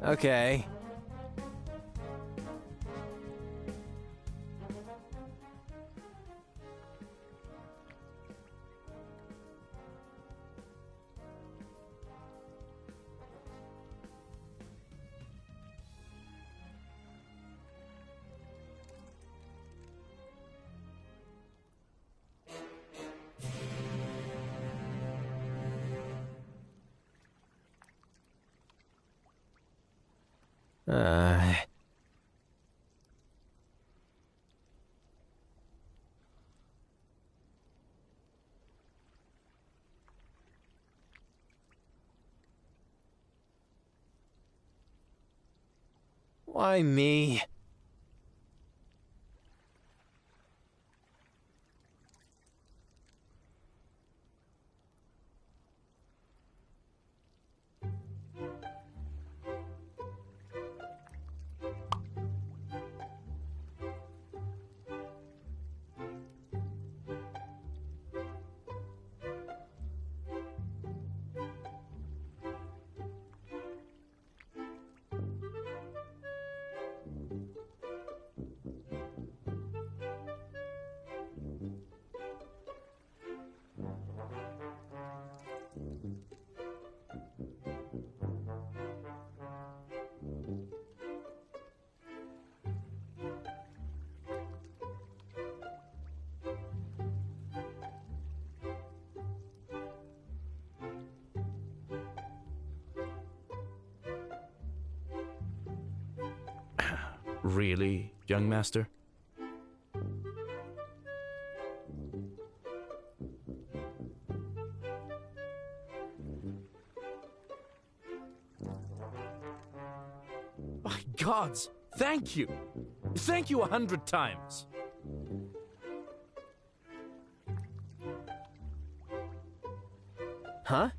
Okay. Uh... Why me? Really, young master? My gods, thank you! Thank you 100 times! Huh?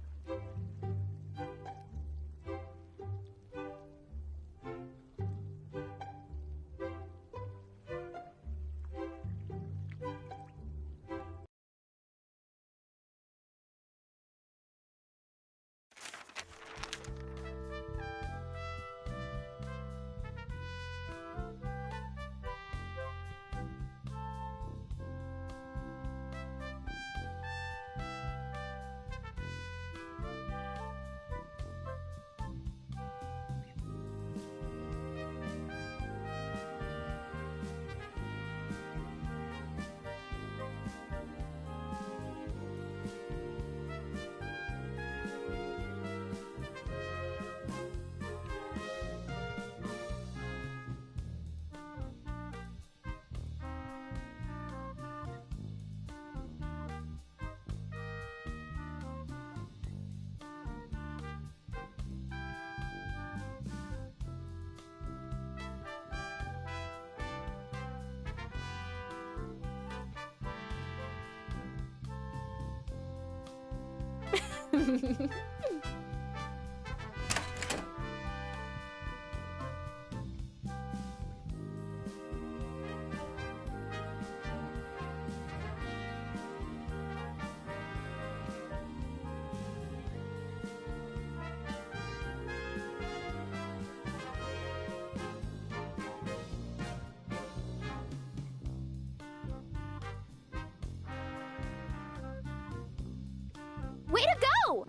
Way to go!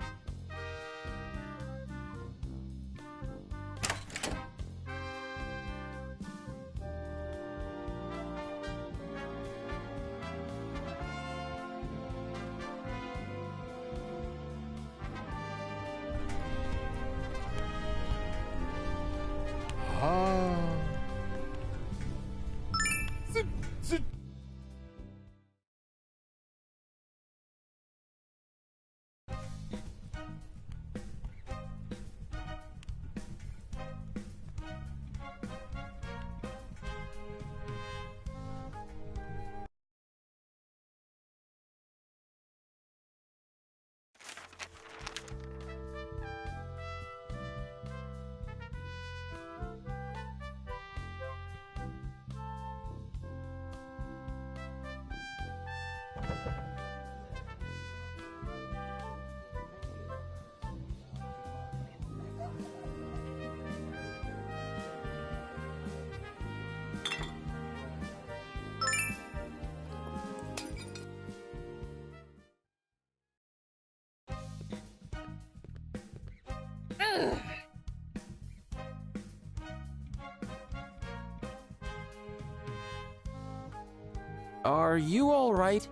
Are you all right?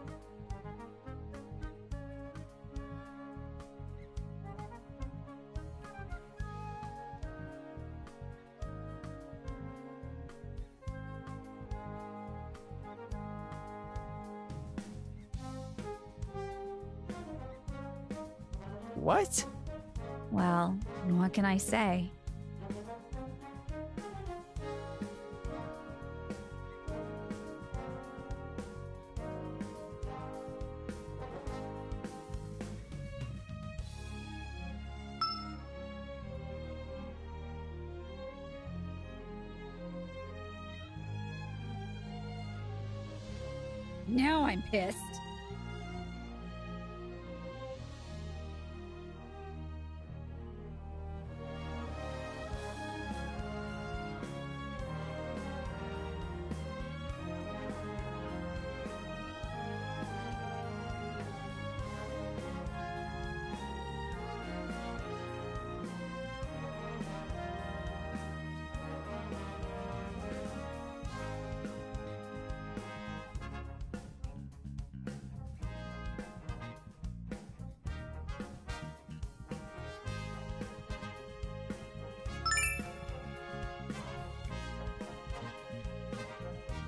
What? Well, what can I say? Now I'm pissed.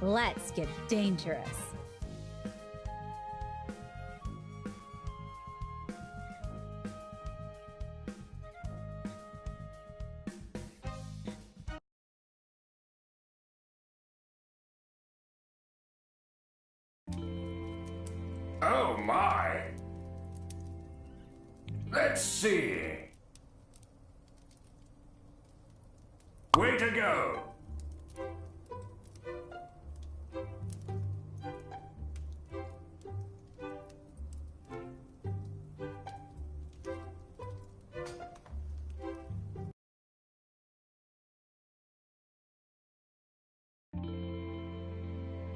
Let's get dangerous. Oh my! Let's see. Way to go!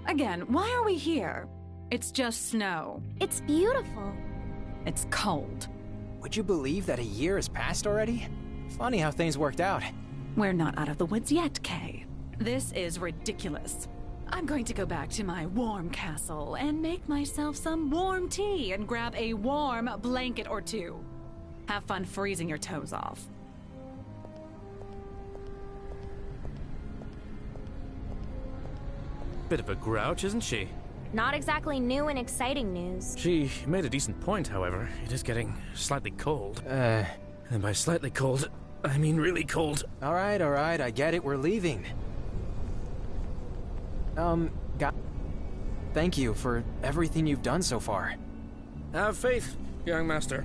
Again, why are we here? It's just snow. It's beautiful. It's cold. Would you believe that a year has passed already? Funny how things worked out. We're not out of the woods yet, Kay. This is ridiculous. I'm going to go back to my warm castle and make myself some warm tea and grab a warm blanket or two. Have fun freezing your toes off. Bit of a grouch, isn't she? Not exactly new and exciting news. She made a decent point, however. It is getting slightly cold. And by slightly cold, I mean really cold. Alright, I get it, we're leaving. Thank you for everything you've done so far. Have faith, young master.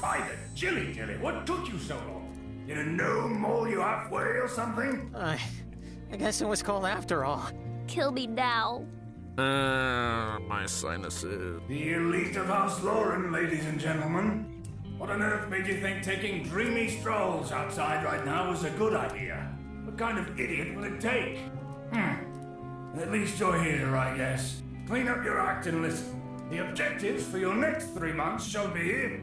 By the Jilly, what took you so long? Did a gnome maul you halfway or something? I guess it was cold after all. Kill me now. My sinuses. The elite of House Lauren, ladies and gentlemen. What on earth made you think taking dreamy strolls outside right now was a good idea? What kind of idiot will it take? At least you're here, I guess. Clean up your act and listen. The objectives for your next 3 months shall be...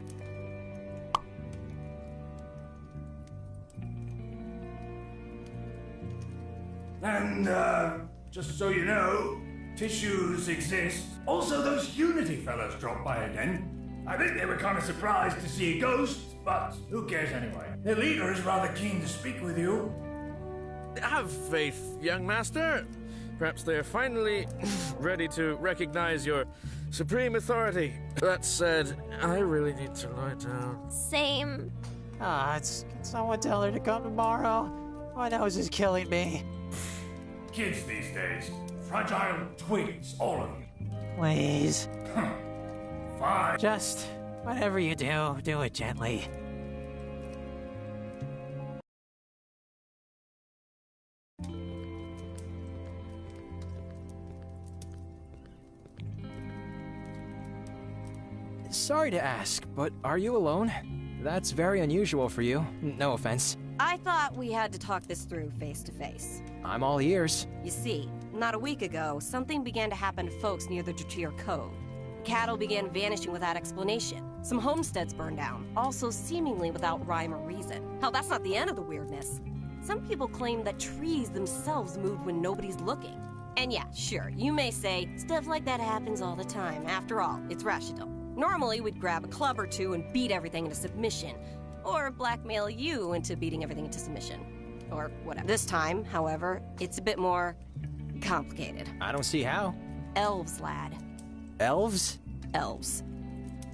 And, just so you know, tissues exist. Also, those Unity fellas dropped by again. I think they were kind of surprised to see a ghost, but who cares anyway? Their leader is rather keen to speak with you. Have faith, young master. Perhaps they're finally ready to recognize your supreme authority. That said, I really need to lie down. Same. Can someone tell her to come tomorrow? My nose is killing me. Kids these days, fragile twigs, all of you. Please. Fine. Just, whatever you do it gently. Sorry to ask, but are you alone? That's very unusual for you. No offense. I thought we had to talk this through face to face. I'm all ears. You see, not a week ago, something began to happen to folks near the Drattir Cove. Cattle began vanishing without explanation. Some homesteads burned down, also seemingly without rhyme or reason. Hell, that's not the end of the weirdness. Some people claim that trees themselves moved when nobody's looking. And yeah, sure, you may say, stuff like that happens all the time. After all, it's rational. Normally, we'd grab a club or two and beat everything into submission. Or blackmail you into beating everything into submission. Or whatever. This time, however, it's a bit more complicated. I don't see how. Elves, lad. Elves? Elves.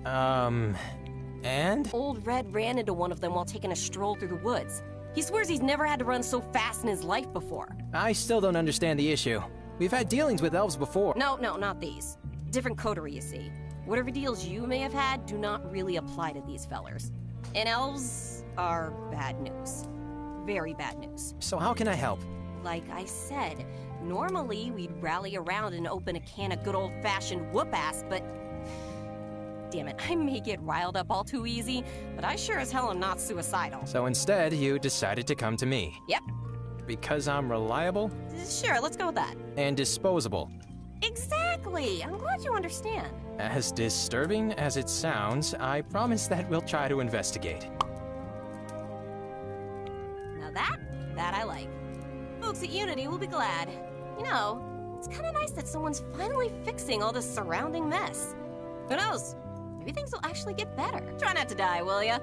And? Old Red ran into one of them while taking a stroll through the woods. He swears he's never had to run so fast in his life before. I still don't understand the issue. We've had dealings with elves before. No, not these. Different coterie, you see. Whatever deals you may have had do not really apply to these fellers. And elves are bad news. Very bad news. So how can I help? Like I said, normally we'd rally around and open a can of good old-fashioned whoop-ass, but... Damn it, I may get riled up all too easy, but I sure as hell am not suicidal. So instead, you decided to come to me. Yep. Because I'm reliable? Sure, let's go with that. And disposable. Exactly! I'm glad you understand. As disturbing as it sounds, I promise that we'll try to investigate. Now that I like. Folks at Unity will be glad. You know, it's kind of nice that someone's finally fixing all this surrounding mess. Who knows? Maybe things will actually get better. Try not to die, will ya?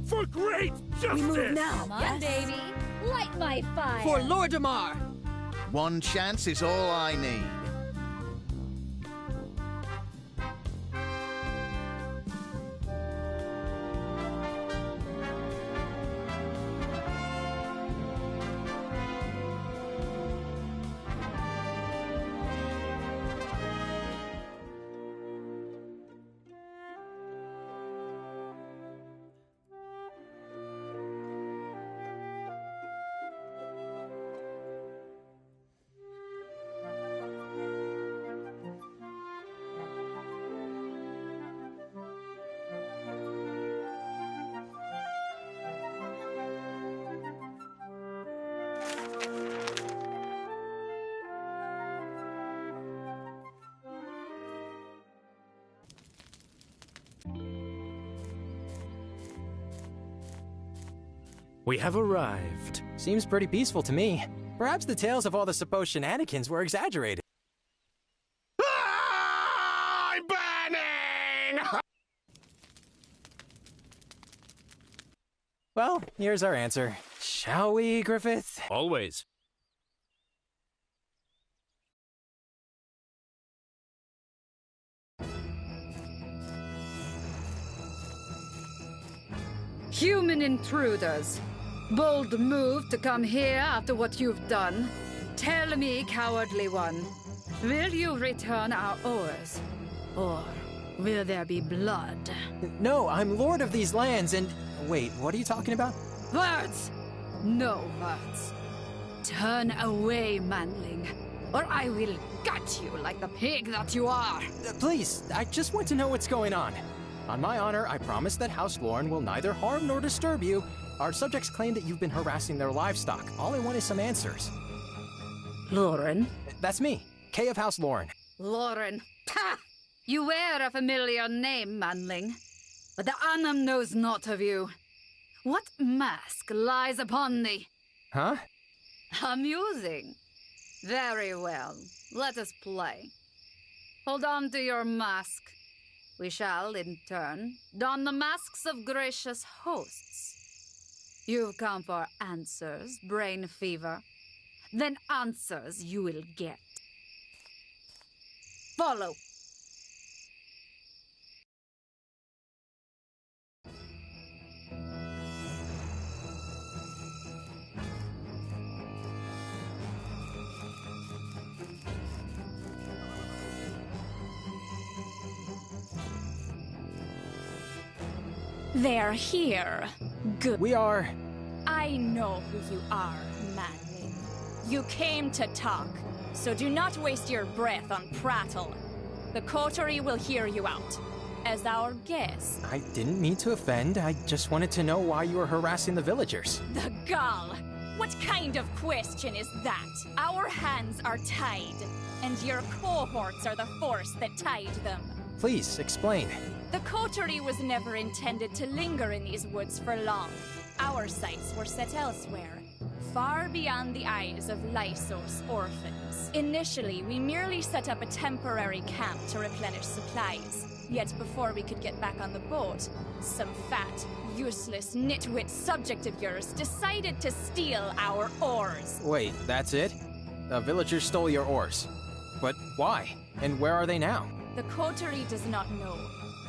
For great justice! We move now. Come on, baby. Light my fire. For Lord Damar. One chance is all I need. We have arrived. Seems pretty peaceful to me. Perhaps the tales of all the supposed shenanigans were exaggerated. I'm burning! Well, here's our answer. Shall we, Griffith? Always. Human intruders. Bold move to come here after what you've done. Tell me, cowardly one, will you return our ores? Or Will there be blood? No, I'm lord of these lands and... Wait, what are you talking about? Words! No words. Turn away, manling, or I will gut you like the pig that you are. Please, I just want to know what's going on. On my honor, I promise that House Lauren will neither harm nor disturb you. Our subjects claim that you've been harassing their livestock. All I want is some answers. Lauren? That's me, Kay of House Lauren. Lauren. Ha! You wear a familiar name, manling, but the Annam knows not of you. What mask lies upon thee? Huh? Amusing. Very well. Let us play. Hold on to your mask. We shall, in turn, don the masks of gracious hosts. You've come for answers, brain fever. Then answers you will get. Follow. They're here. Good. We are... I know who you are, manling. You came to talk, so do not waste your breath on prattle. The coterie will hear you out. As our guest. I didn't mean to offend. I just wanted to know why you were harassing the villagers. The gall! What kind of question is that? Our hands are tied, and your cohorts are the force that tied them. Please, explain. The coterie was never intended to linger in these woods for long. Our sights were set elsewhere, far beyond the eyes of Lysos orphans. Initially, we merely set up a temporary camp to replenish supplies. Yet before we could get back on the boat, some fat, useless, nitwit subject of yours decided to steal our oars. Wait, that's it? The villagers stole your oars. But why? And where are they now? The coterie does not know.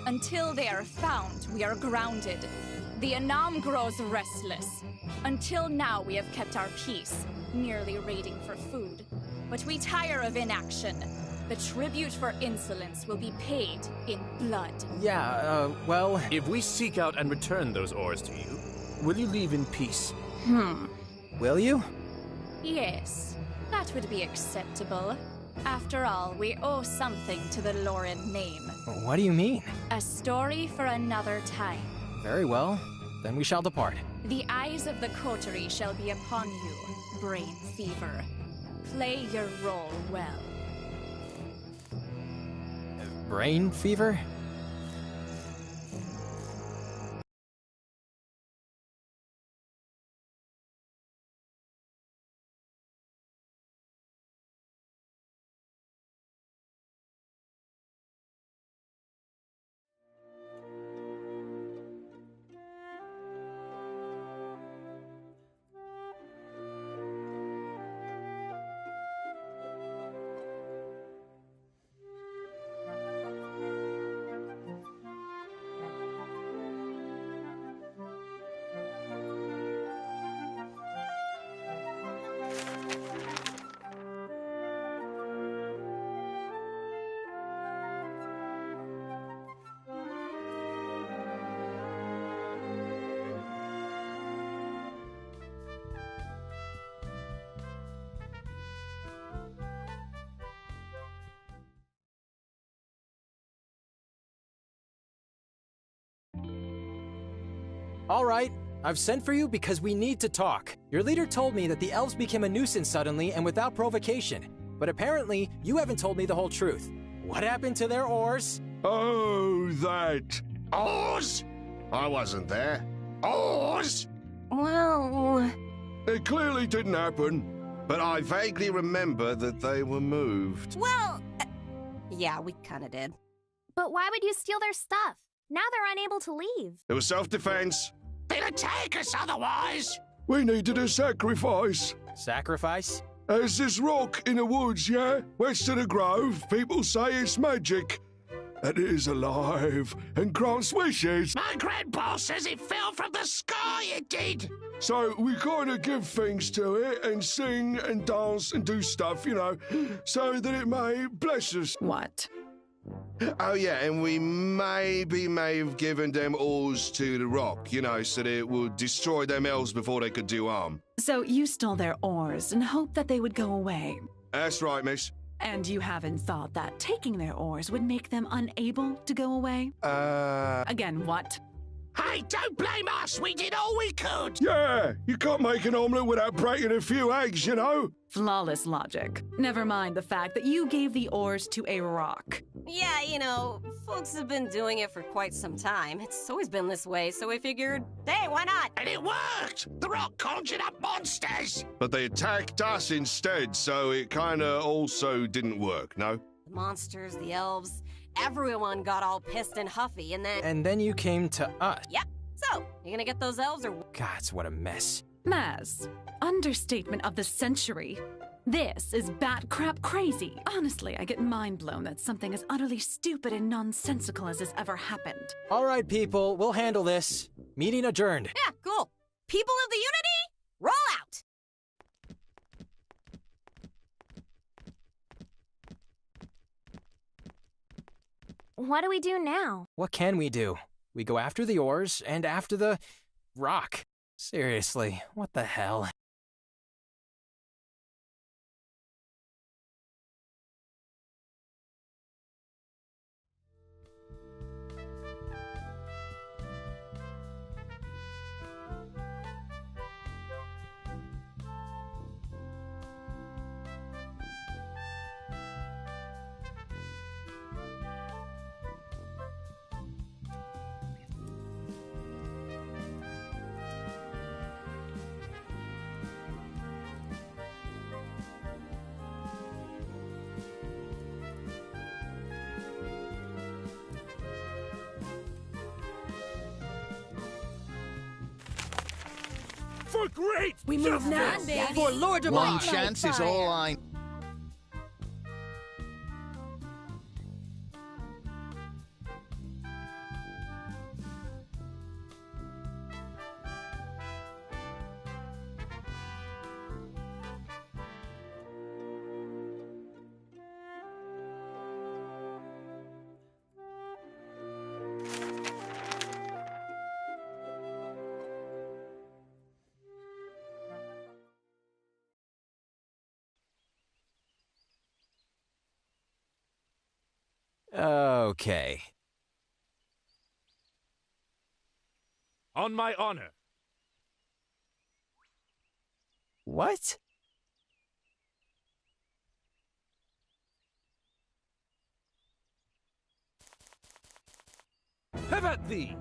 Until they are found, we are grounded. The Anam grows restless. Until now, we have kept our peace, merely raiding for food. But we tire of inaction. The tribute for insolence will be paid in blood. Yeah, well... If we seek out and return those oars to you, will you leave in peace? Will you? Yes, that would be acceptable. After all, we owe something to the Lauren name. What do you mean? A story for another time. Very well. Then we shall depart. The eyes of the coterie shall be upon you, brain fever. Play your role well. Brain fever? All right, I've sent for you because we need to talk. Your leader told me that the elves became a nuisance suddenly and without provocation. But apparently, you haven't told me the whole truth. What happened to their oars? Oh, that. Oars? I wasn't there. Oars? Well... It clearly didn't happen, but I vaguely remember that they were moved. Well... yeah, we kinda did. But why would you steal their stuff? Now they're unable to leave. It was self-defense. They'd attack us otherwise. We needed a sacrifice. Sacrifice? There's this rock in the woods, yeah? West of the grove. People say it's magic. That it is alive and grants wishes. My grandpa says it fell from the sky, it did. So we gotta give things to it and sing and dance and do stuff, you know, so that it may bless us. What? Oh, yeah, and we may have given them oars to the rock, you know, so that it would destroy them elves before they could do harm. So you stole their oars and hoped that they would go away. That's right, miss. And you haven't thought that taking their oars would make them unable to go away? Again, what? Hey, don't blame us! We did all we could! Yeah, you can't make an omelette without breaking a few eggs, you know? Flawless logic. Never mind the fact that you gave the oars to a rock. Yeah, you know, folks have been doing it for quite some time. It's always been this way, so we figured, hey, why not? And it worked! The rock conjured up monsters! But they attacked us instead, so it kinda also didn't work, no? The monsters, the elves, everyone got all pissed and huffy, and then... And then you came to us. Yep. So, you gonna get those elves or... God, what a mess. Maz, understatement of the century. This is bat crap crazy. Honestly, I get mind blown that something as utterly stupid and nonsensical as has ever happened. All right, people, we'll handle this. Meeting adjourned. Yeah, cool. People of the Unity, roll out! What do we do now? What can we do? We go after the oars and after the rock. Seriously, what the hell? For great We move now. For Lord de One chance is all I... Okay. On my honor. What? Have at thee!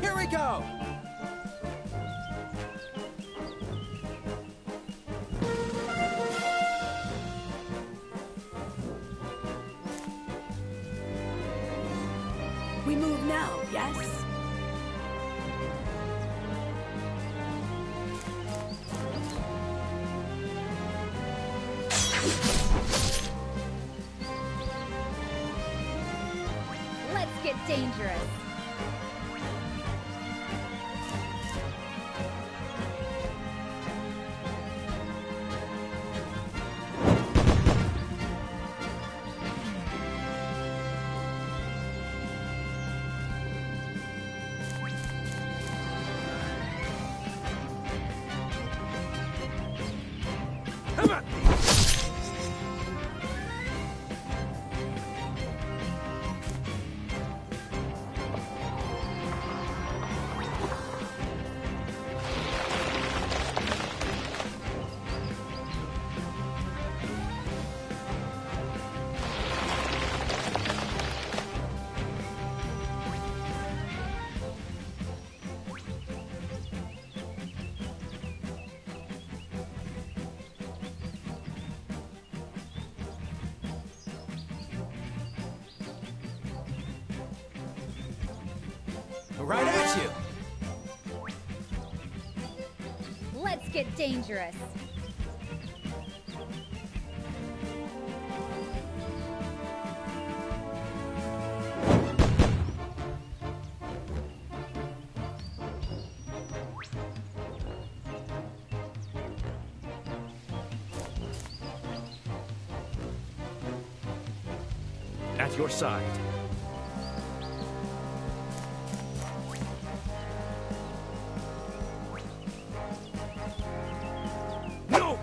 Here we go! We move now, yes? Let's get dangerous. Have at thee! Right at you! Let's get dangerous. At your side. No!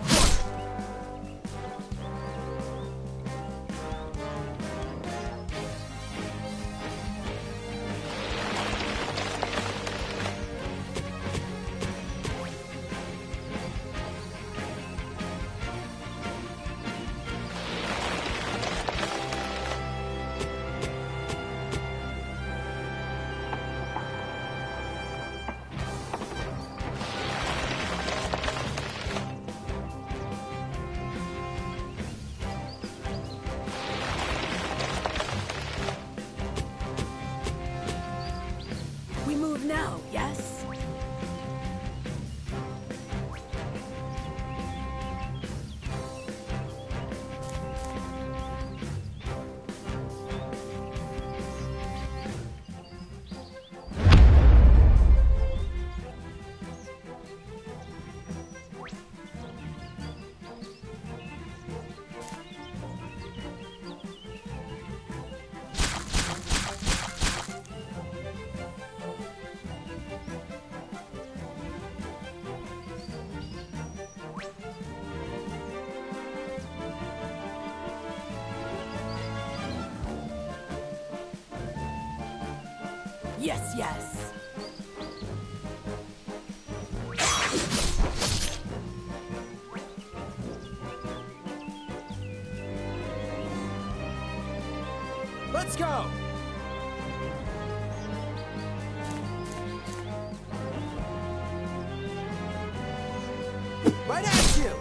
We move now, yes? Yes, yes. Let's go! Right at you!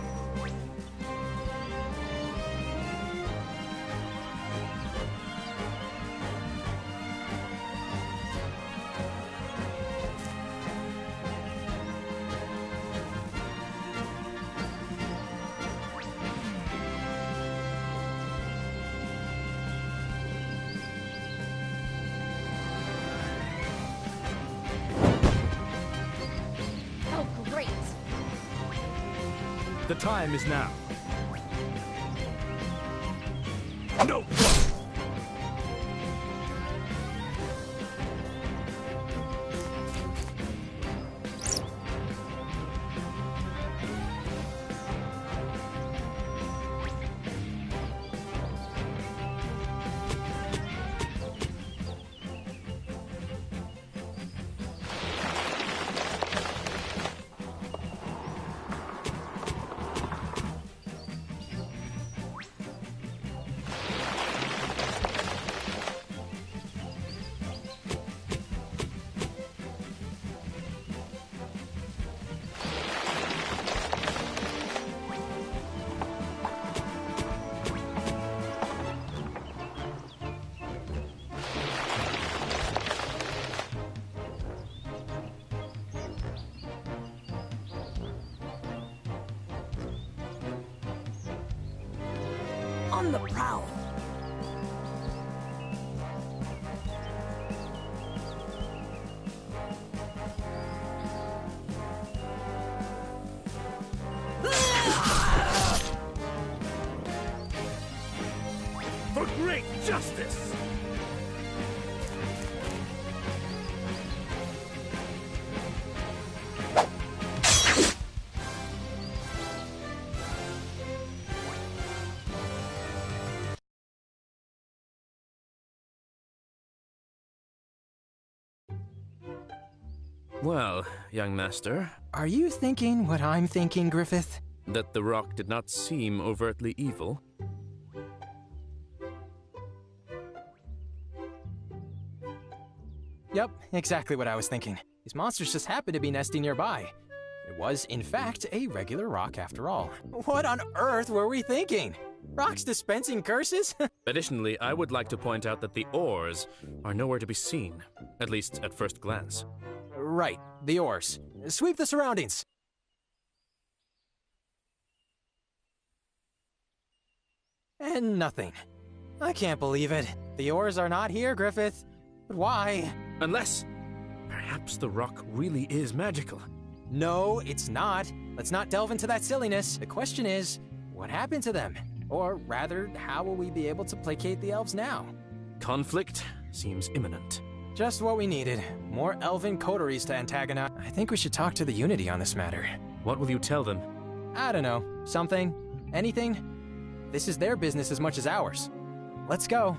Oh, great. The time is now. No! On the prowl. For great justice! Well, young master, Are you thinking what I'm thinking, Griffith? that the rock did not seem overtly evil. Yep, exactly what I was thinking. These monsters just happened to be nesting nearby. It was, in fact, a regular rock after all. What on earth were we thinking? Rocks dispensing curses? Additionally, I would like to point out that the oars are nowhere to be seen, at least at first glance. Right, the oars. Sweep the surroundings. And nothing. I can't believe it. The oars are not here, Griffith. But why? Unless, perhaps the rock really is magical. No, it's not. Let's not delve into that silliness. The question is, what happened to them? Or rather, how will we be able to placate the elves now? Conflict seems imminent. Just what we needed. More elven coteries to antagonize. I think we should talk to the Unity on this matter. What will you tell them? I don't know. Something? Anything? This is their business as much as ours. Let's go.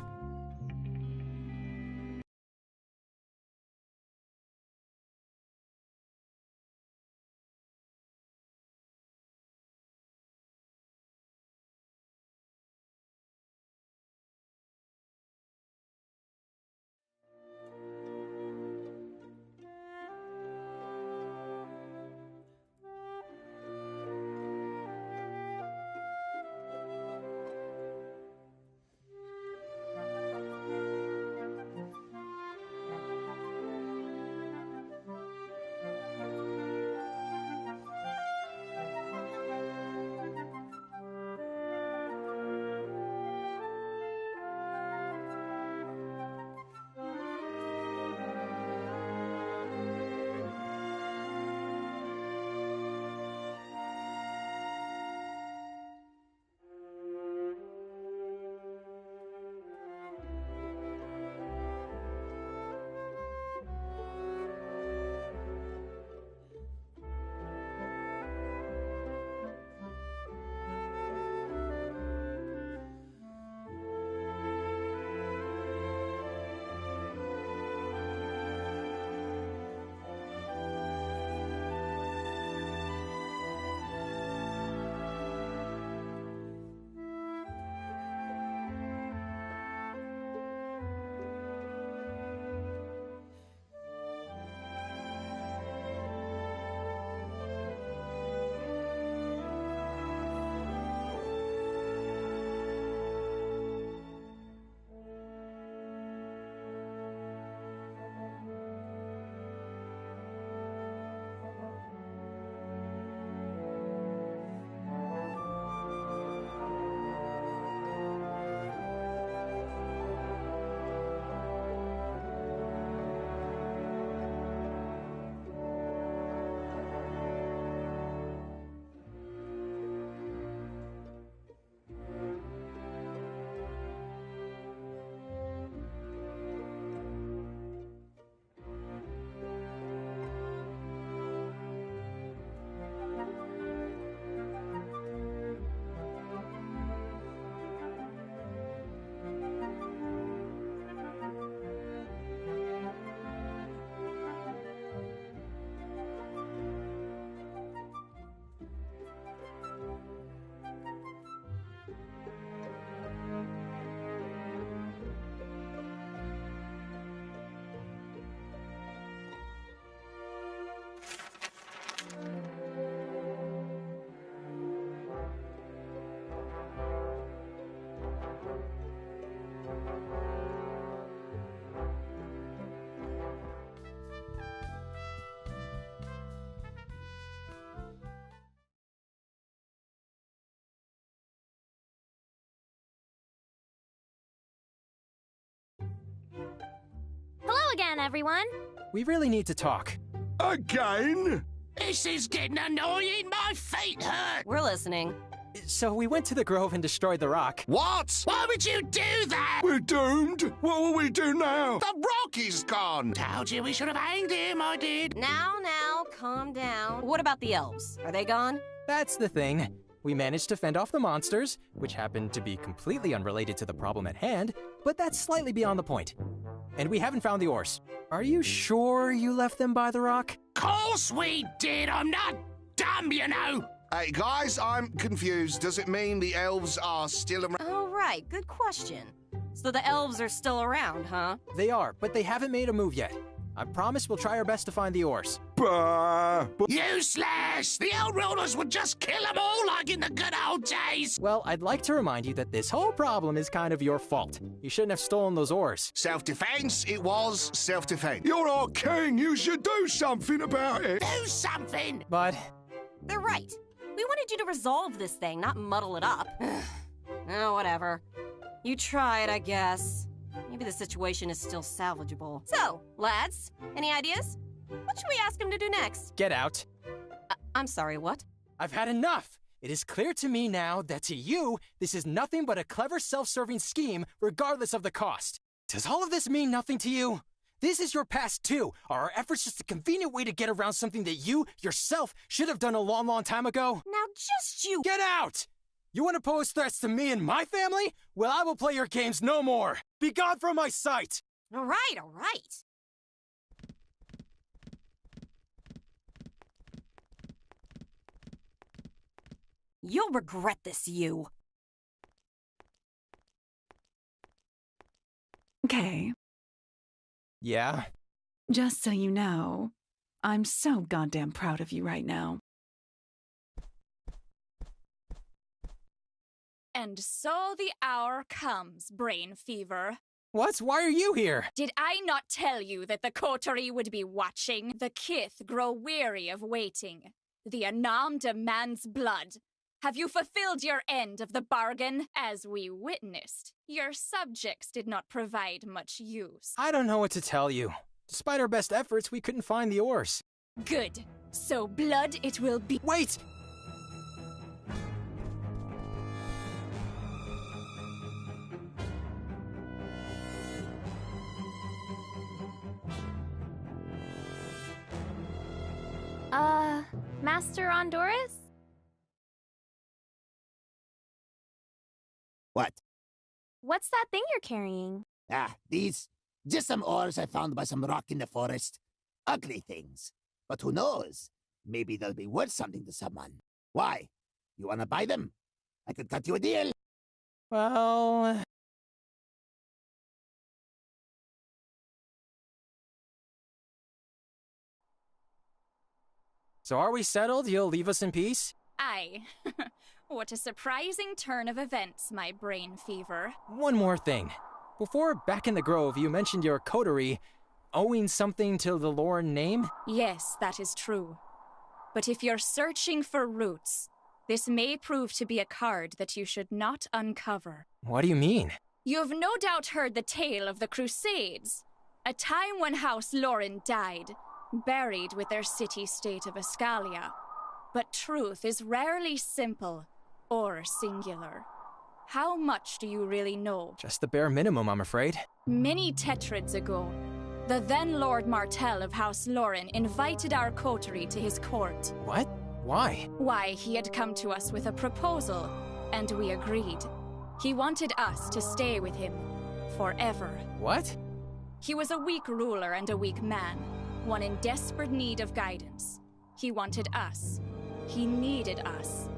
Hello again, everyone. We really need to talk. Again? This is getting annoying. My feet hurt. We're listening. So we went to the grove and destroyed the rock. What? Why would you do that? We're doomed. What will we do now? The rock is gone. Told you we should have hanged him, I did. Now, calm down. What about the elves? Are they gone? That's the thing. We managed to fend off the monsters, which happened to be completely unrelated to the problem at hand, but that's slightly beyond the point. And we haven't found the oars. Are you sure you left them by the rock? Course we did. I'm not dumb, you know. Hey, guys, I'm confused. Does it mean the elves are still around? Oh, right. Good question. So the elves are still around, huh? They are, but they haven't made a move yet. I promise we'll try our best to find the ores. Bah! Useless! The old rulers would just kill them all like in the good old days! Well, I'd like to remind you that this whole problem is kind of your fault. You shouldn't have stolen those ores. Self-defense, it was self-defense. You're our king. You should do something about it. Do something! But... They're right. We wanted you to resolve this thing, not muddle it up. Oh, whatever. You tried, I guess. Maybe the situation is still salvageable. So, lads, any ideas? What should we ask him to do next? Get out. I'm sorry, what? I've had enough. It is clear to me now that to you, this is nothing but a clever self-serving scheme, regardless of the cost. Does all of this mean nothing to you? This is your past too. Are our efforts just a convenient way to get around something that you, yourself, should have done a long, long time ago? Now just you... Get out! You want to pose threats to me and my family? Well, I will play your games no more. Be gone from my sight! All right, all right. You'll regret this, you. Okay. Yeah? Just so you know, I'm so goddamn proud of you right now. And so the hour comes, Brain Fever. What? Why are you here? Did I not tell you that the coterie would be watching? The kith grow weary of waiting. The Anam demands blood. Have you fulfilled your end of the bargain? As we witnessed, your subjects did not provide much use. I don't know what to tell you. Despite our best efforts, we couldn't find the ores. Good. So blood it will be— Wait! Master Honduras? What? What's that thing you're carrying? Ah, these? Just some ores I found by some rock in the forest. Ugly things. But who knows? Maybe they'll be worth something to someone. Why? You wanna buy them? I could cut you a deal. Well... So are we settled? You'll leave us in peace? Aye. What a surprising turn of events, my Brain Fever. One more thing. Before, back in the Grove, you mentioned your coterie owing something to the Lauren name? Yes, that is true. But if you're searching for roots, this may prove to be a card that you should not uncover. What do you mean? You've no doubt heard the tale of the Crusades, a time when House Lauren died, buried with their city-state of Regalia. But truth is rarely simple or singular. How much do you really know? Just the bare minimum, I'm afraid. Many tetrads ago, the then Lord Martell of House Lauren invited our coterie to his court. What? Why? Why, he had come to us with a proposal, and we agreed. He wanted us to stay with him forever. What? He was a weak ruler and a weak man, one in desperate need of guidance. He wanted us. He needed us.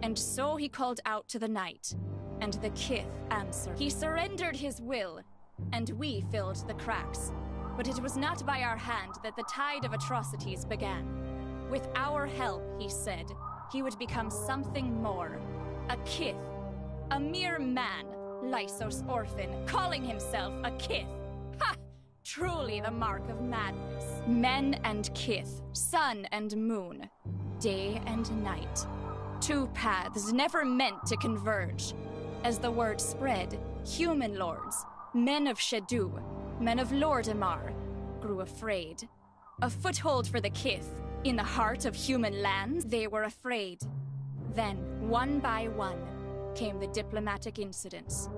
And so he called out to the night, and the kith answered. He surrendered his will, and we filled the cracks. But it was not by our hand that the tide of atrocities began. With our help, he said, he would become something more. A kith. A mere man, Lysos orphan, calling himself a kith. Ha! Truly the mark of madness. Men and kith, sun and moon, day and night. Two paths never meant to converge. As the word spread, human lords, men of Shedu, men of Lordimar, grew afraid. A foothold for the kith, in the heart of human lands, they were afraid. Then, one by one, came the diplomatic incidents.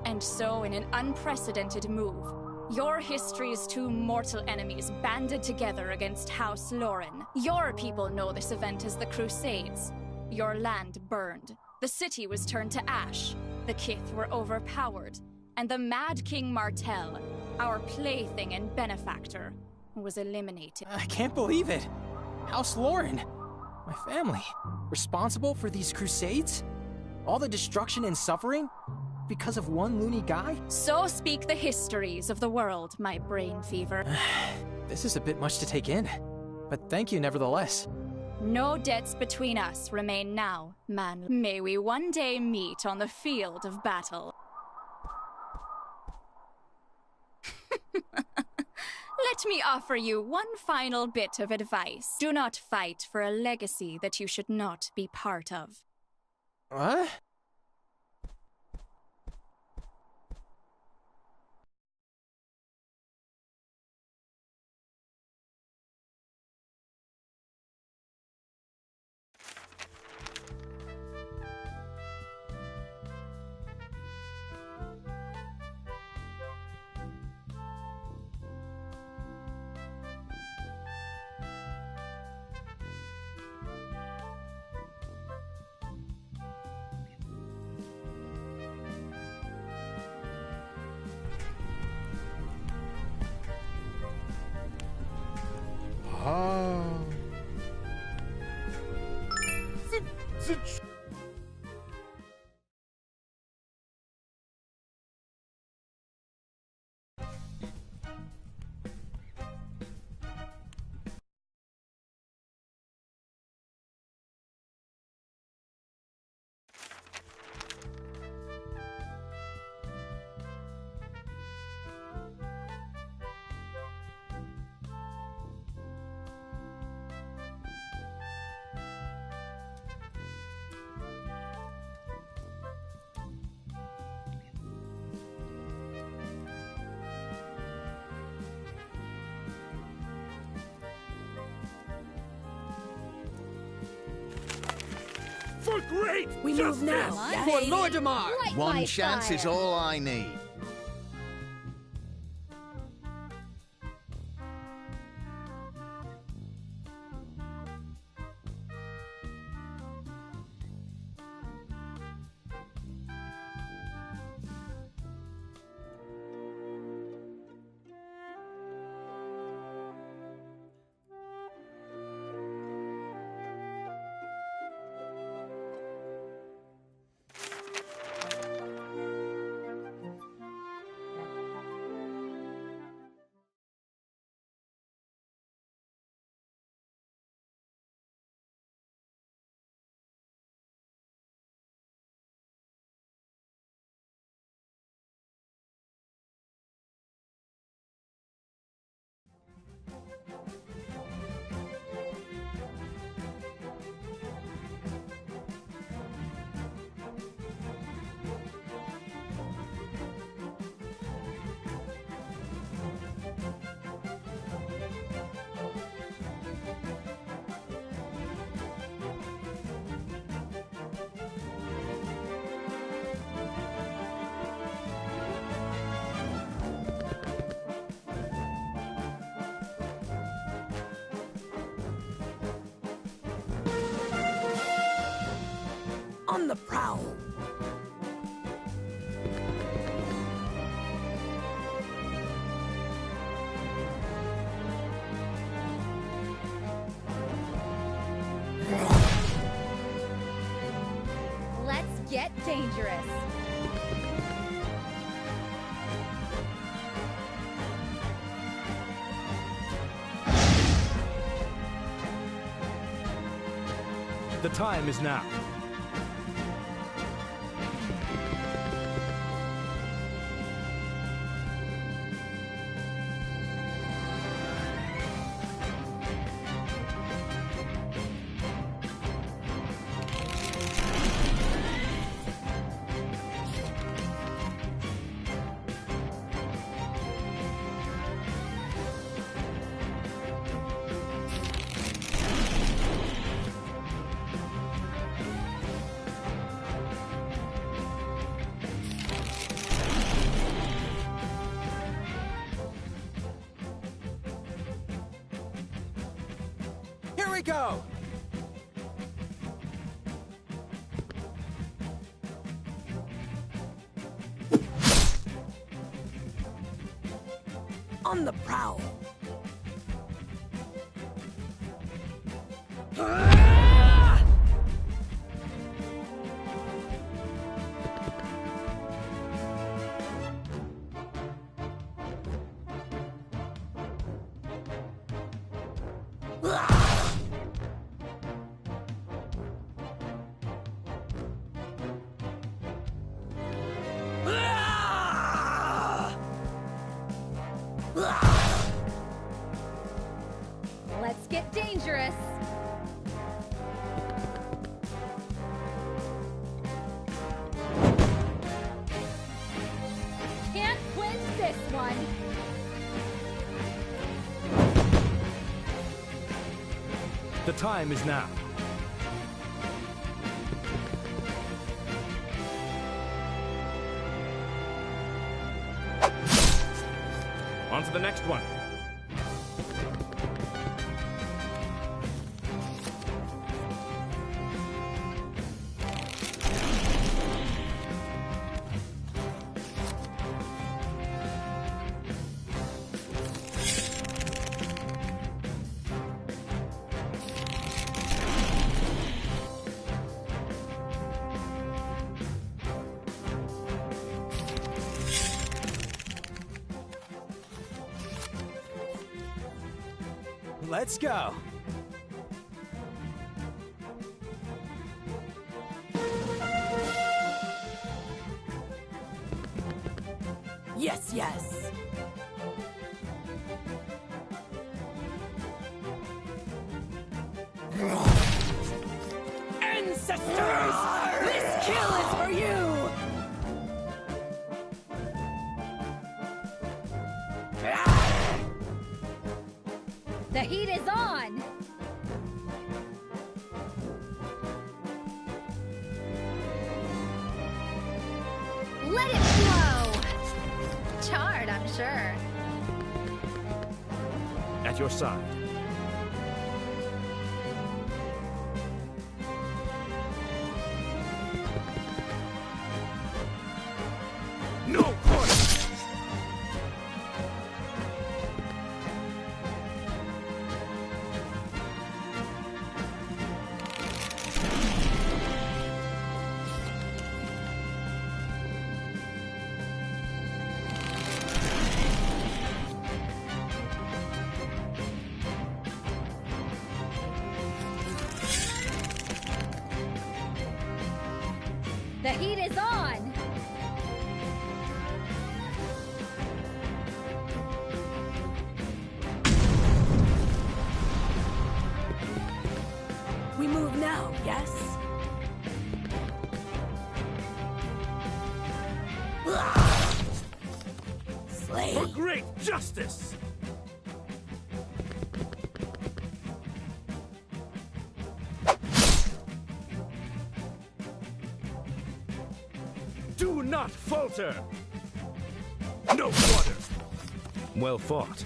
And so, in an unprecedented move, your history's two mortal enemies banded together against House Lauren. Your people know this event as the Crusades. Your land burned. The city was turned to ash. The kith were overpowered. And the mad King Martell, our plaything and benefactor, was eliminated. I can't believe it. House Lauren, my family, responsible for these crusades? All the destruction and suffering? Because of one loony guy? So speak the histories of the world, my Brain Fever. This is a bit much to take in, but thank you nevertheless. No debts between us remain now, man. May we one day meet on the field of battle. Let me offer you one final bit of advice. Do not fight for a legacy that you should not be part of. What? For great We justice! move now. Yes? For Lordimar! Light One my chance is fire. all I need. On the prowl. Let's get dangerous. The time is now. Here we go! On the prowl. Let's get dangerous. Can't win this one. The time is now. On to the next one. Let's go. Yes, yes. Ancestors! This kill is for you! The heat is on. Let it flow. Charred, I'm sure. At your side. No quarter! The heat is on. We move now, yes? Slay. For great justice! Do not falter! No quarter! Well fought.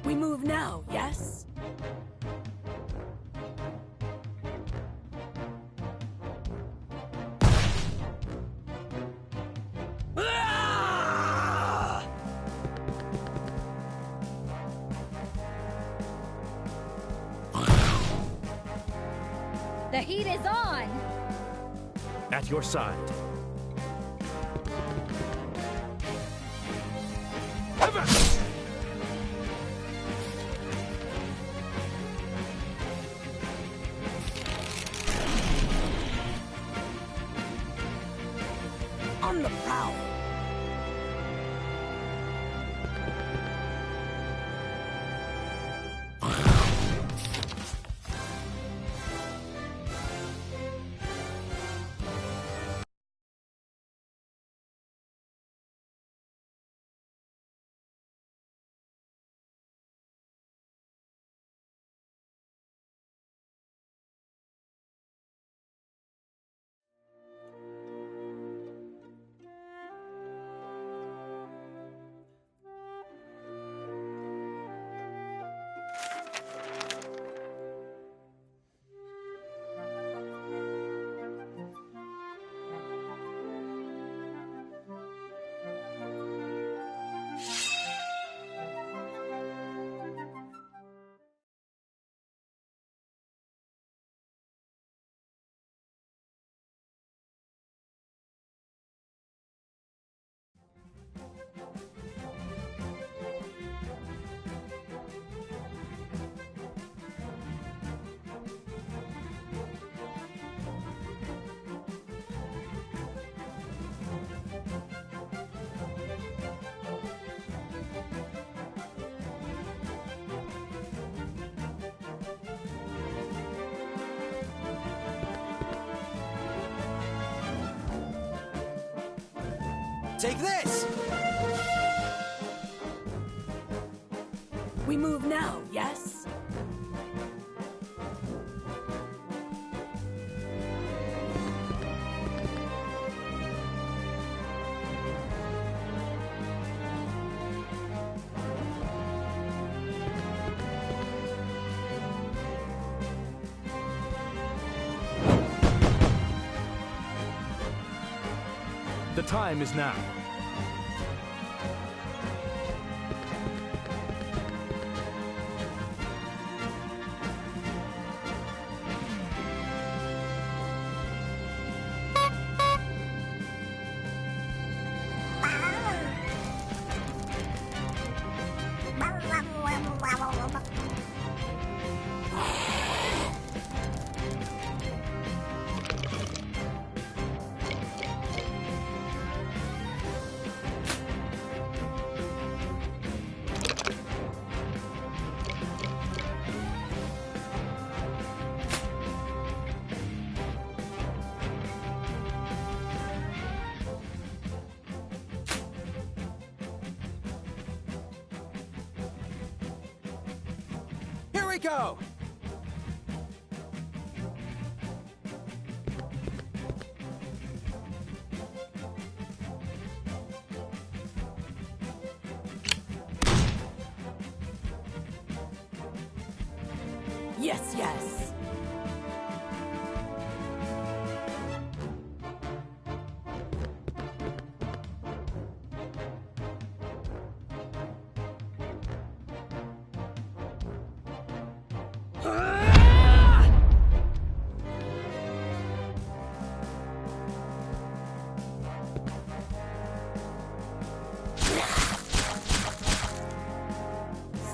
We move now, yes? The heat is on. At your side. On the prowl. take this! We move now, yes? The time is now. Here we go! Yes, yes.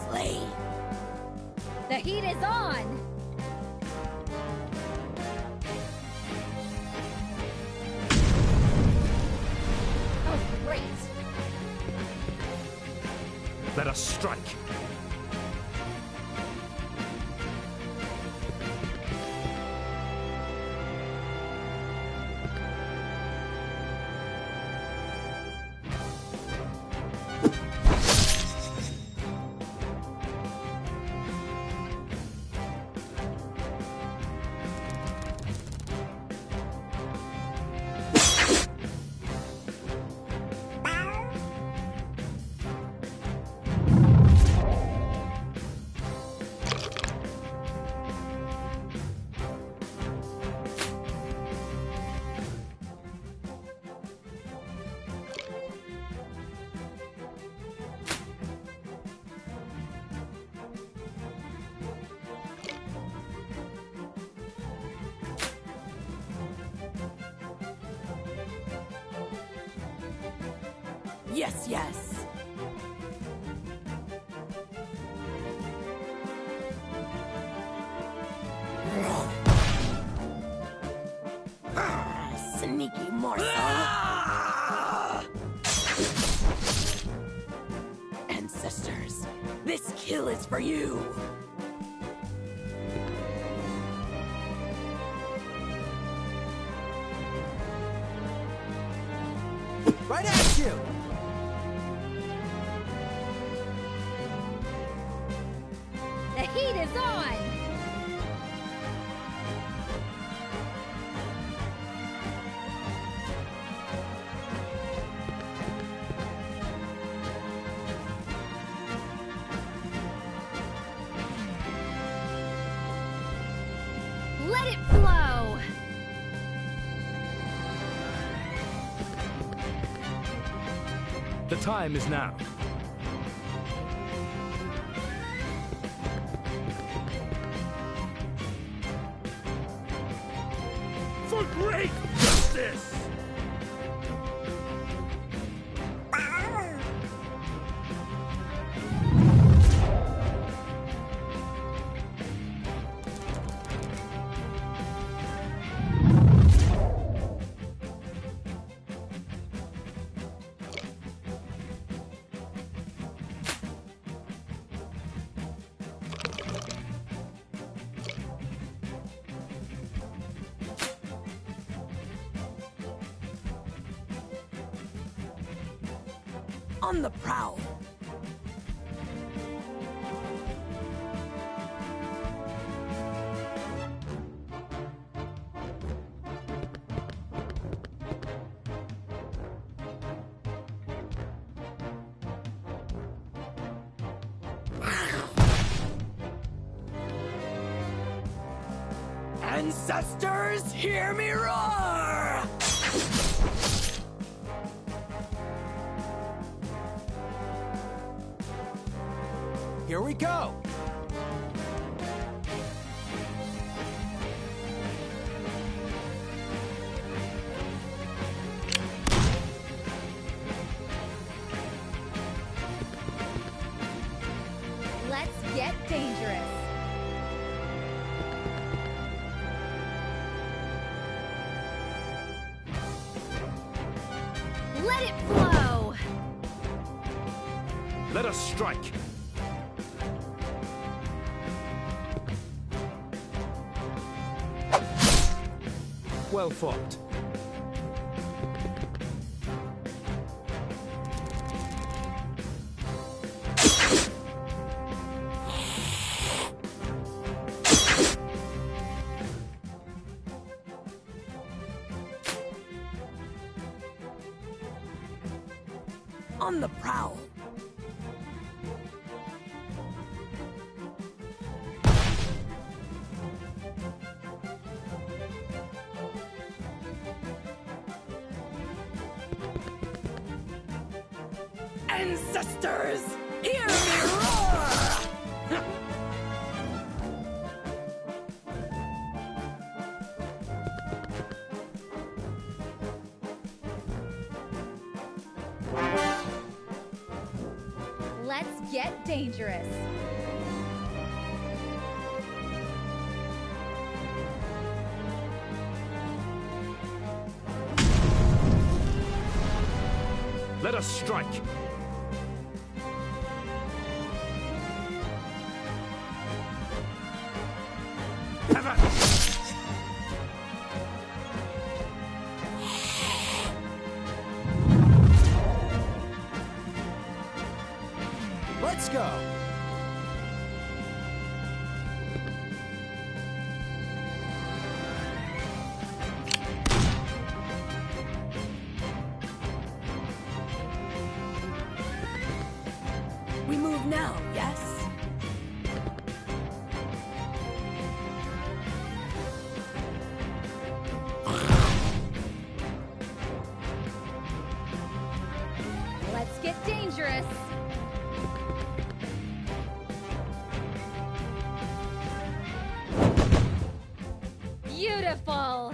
Slay. The heat is on! Oh, great! Let us strike. Yes, yes. Sneaky morsel. Ancestors, this kill is for you. Right at you! The heat is on! Let it flow! The time is now. For great justice! On the prowl. Ancestors, hear me roar! Here we go! Let's get dangerous. Let it flow! Let us strike. Well fought. On the prowl. Ancestors, hear me roar! Let's get dangerous. Let us strike. Let's go! We move now, yes? Let's get dangerous. Beautiful.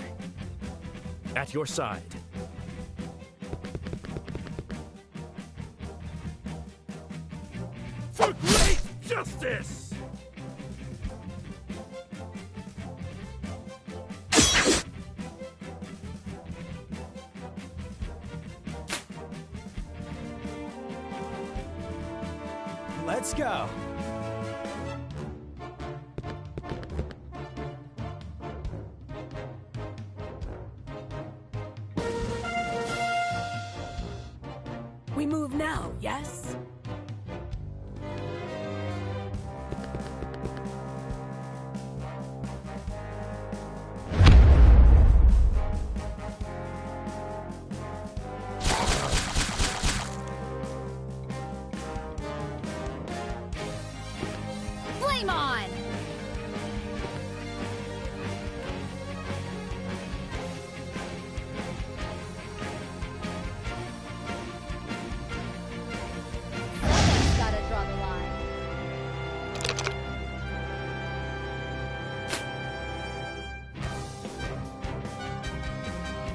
At your side. For great justice! Let's go! We move now, yes? Flame on! Someone's gotta draw the line.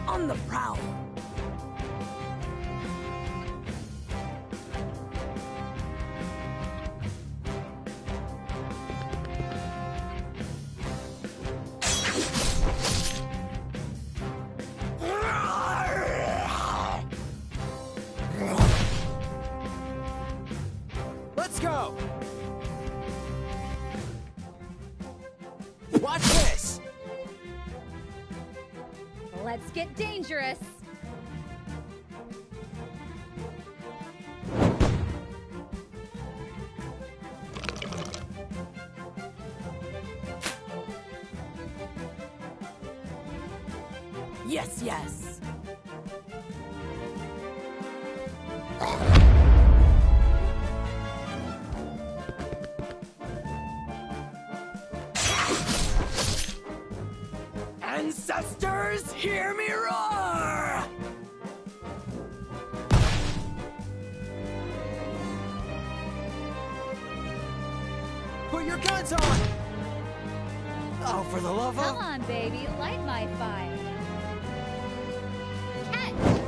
On the prowl. Let's go! Watch this! Let's get dangerous. Yes, yes. Ancestors, hear me roar! Put your guns on! Oh, for the love of... Come on, baby, light my fire. Catch!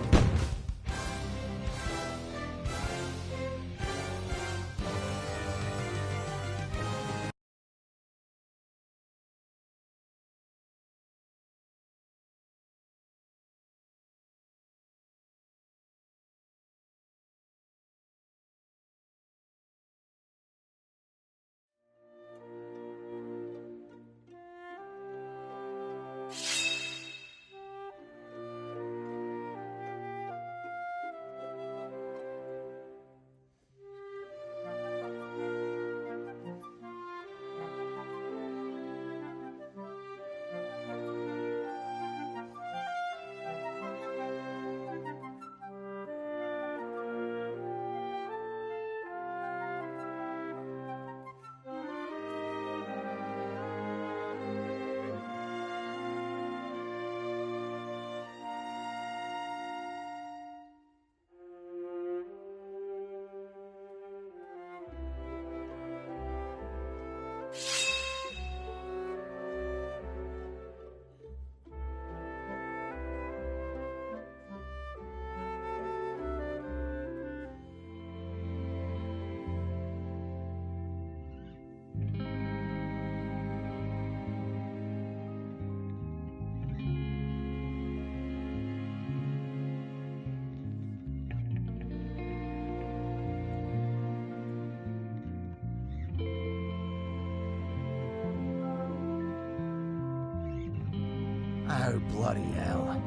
Oh, bloody hell.